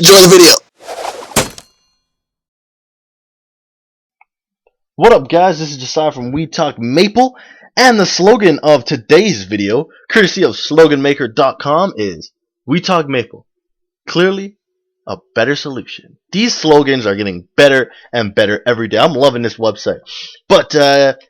enjoy the video. What up, guys? This is Josiah from We Talk Maple, and the slogan of today's video, courtesy of sloganmaker.com, is We Talk Maple. Clearly, a better solution. These slogans are getting better and better every day. I'm loving this website. But,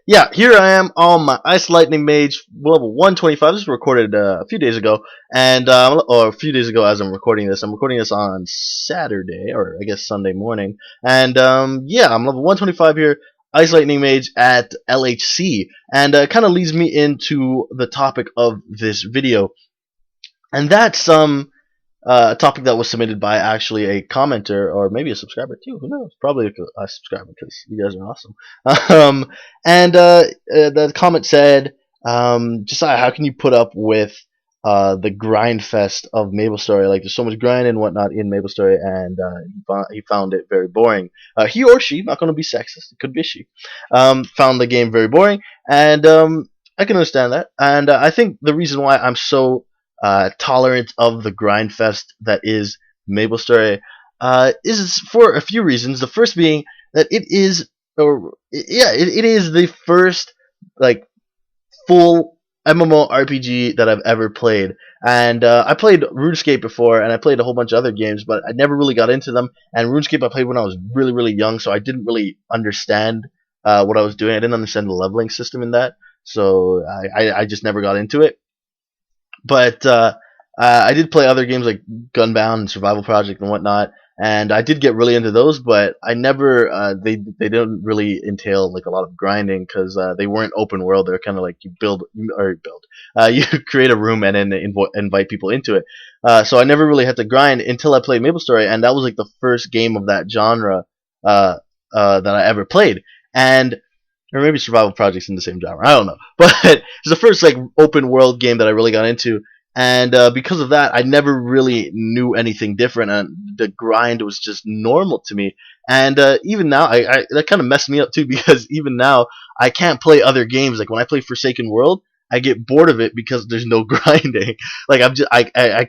yeah, here I am on my Ice Lightning Mage level 125. This was recorded a few days ago, and, or a few days ago as I'm recording this. I'm recording this on Saturday, or I guess Sunday morning. And, yeah, I'm level 125 here. Ice Lightning Mage at LHC, and kind of leads me into the topic of this video, and that's a topic that was submitted by actually a commenter or maybe a subscriber too. Who knows? Probably a subscriber because you guys are awesome. And the comment said, Josiah, how can you put up with the grind fest of Maplestory? Like, there's so much grind and whatnot in Maplestory, and he found it very boring. He or she, not going to be sexist, it could be a she, found the game very boring, and I can understand that. And I think the reason why I'm so tolerant of the grind fest that is Maplestory is for a few reasons. The first being that it is, it is the first like full MMORPG that I've ever played. And I played RuneScape before, and I played a whole bunch of other games, but I never really got into them. And RuneScape I played when I was really, really young, so I didn't really understand what I was doing. I didn't understand the leveling system in that, so I just never got into it. But I did play other games like Gunbound and Survival Project and whatnot, and I did get really into those. But I never they didn't really entail like a lot of grinding because they weren't open world. They're kind of like you you create a room and then invite people into it. So I never really had to grind until I played Maplestory, and that was like the first game of that genre that I ever played. And or maybe Survival Project's in the same genre. I don't know, but it's the first like open world game that I really got into, and because of that, I never really knew anything different, and the grind was just normal to me. And even now, I that kind of messed me up too because even now I can't play other games. Like when I play Forsaken World, I get bored of it because there's no grinding. Like I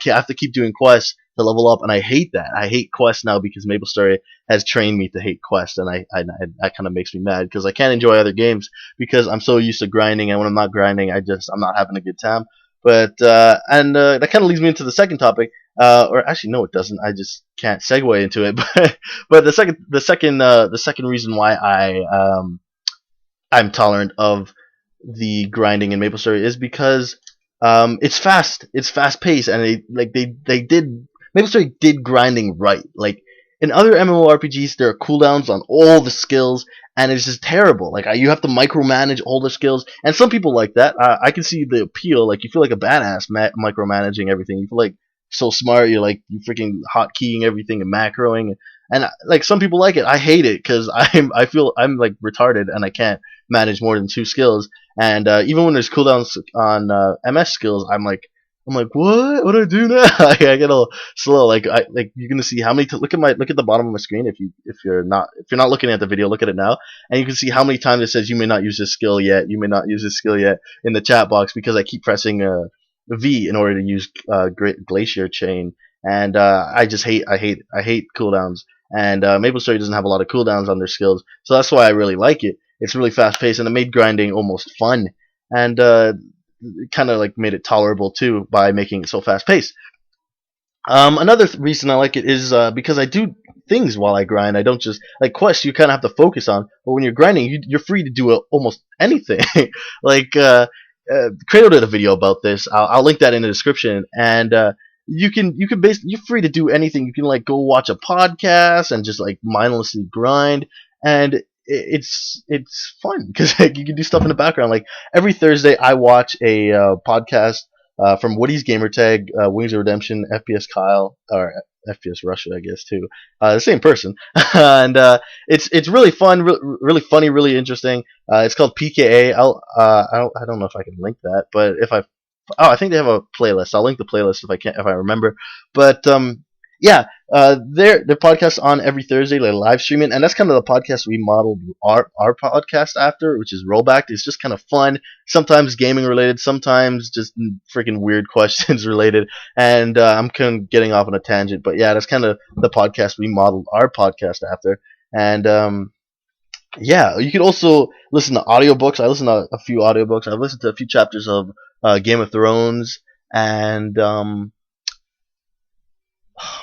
have to keep doing quests to level up, and I hate that. I hate quests now because Maplestory has trained me to hate quests, and that kind of makes me mad because I can't enjoy other games because I'm so used to grinding, and when I'm not grinding, I'm not having a good time. But that kind of leads me into the second topic, or actually no, it doesn't. I just can't segue into it. But the second reason why I'm tolerant of the grinding in Maplestory is because it's fast paced, and Maplestory did grinding right. Like in other MMORPGs, there are cooldowns on all the skills, and it's just terrible. Like you have to micromanage all the skills, and some people like that. I can see the appeal. Like you feel like a badass micromanaging everything. You feel like so smart. You're like you freaking hotkeying everything and macroing, and like some people like it. I hate it because I feel I'm like retarded and I can't manage more than 2 skills. And even when there's cooldowns on MS skills, I'm like, what do I do now? I get a little slow. Like you're gonna see how many. Look at the bottom of my screen. If you're not looking at the video, look at it now, and you can see how many times it says you may not use this skill yet. You may not use this skill yet in the chat box because I keep pressing V in order to use Glacier Chain. And I hate cooldowns. And Maplestory doesn't have a lot of cooldowns on their skills, so that's why I really like it. It's really fast paced, and it made grinding almost fun, and kind of like made it tolerable too by making it so fast paced. Another reason I like it is because I do things while I grind. I don't just like quests. You kind of have to focus on, but when you're grinding, you're free to do almost anything. Like Kraayto did a video about this. I'll link that in the description, and you can basically you're free to do anything. You can like go watch a podcast and just like mindlessly grind, and it's fun because like, you can do stuff in the background. Like every Thursday, I watch a podcast from Woody's Gamertag, Wings of Redemption, FPS Kyle, or FPS Russia, I guess too. The same person, and it's really fun, really funny, really interesting. It's called PKA. I don't know if I can link that, but I think they have a playlist. I'll link the playlist if I remember. But yeah, their podcast on every Thursday, like live streaming, and that's kind of the podcast we modeled our podcast after, which is Rollback. It's just kind of fun, sometimes gaming related, sometimes just freaking weird questions related, and I'm kind of getting off on a tangent, but yeah, that's kind of the podcast we modeled our podcast after, and yeah, you could also listen to audiobooks. I listen to a few audiobooks. I've listened to a few chapters of Game of Thrones and oh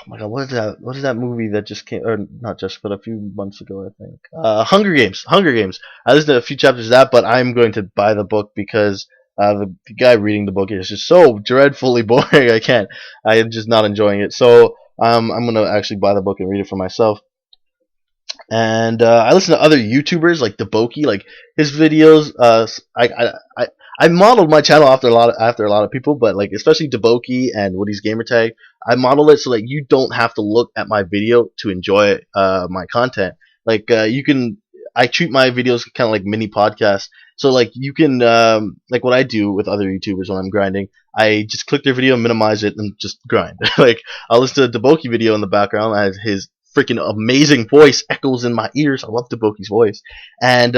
my god, what is that? What is that movie that just came, or not just, but a few months ago, I think. Hunger Games. Hunger Games. I listened to a few chapters of that, but I'm going to buy the book because the guy reading the book is just so dreadfully boring. I can't. I am just not enjoying it. So I'm gonna actually buy the book and read it for myself. And I listen to other YouTubers like Deboki, like his videos. I modeled my channel after a lot of people, but like especially Deboki and Woody's Gamertag, I modeled it so like you don't have to look at my video to enjoy my content. Like you can, I treat my videos kind of like mini podcasts. So like you can like what I do with other YouTubers when I'm grinding, I just click their video, minimize it, and just grind. Like I'll listen to Deboki video in the background as his freaking amazing voice echoes in my ears. I love Deboki's voice, and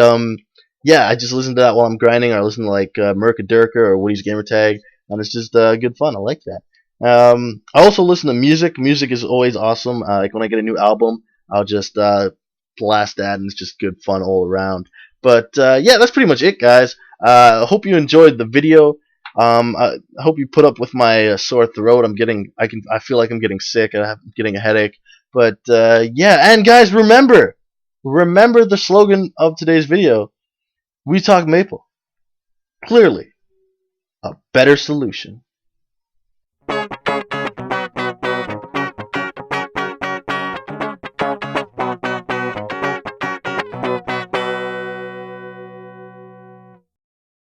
yeah, I just listen to that while I'm grinding. Or I listen to like Merca Durka or Woody's Gamertag, and it's just good fun. I like that. I also listen to music. Music is always awesome. Like when I get a new album, I'll just blast that, and it's just good fun all around. But yeah, that's pretty much it, guys. I hope you enjoyed the video. I hope you put up with my sore throat. I feel like I'm getting sick. I'm getting a headache. But yeah, and guys, remember the slogan of today's video. We talk Maple. Clearly, a better solution.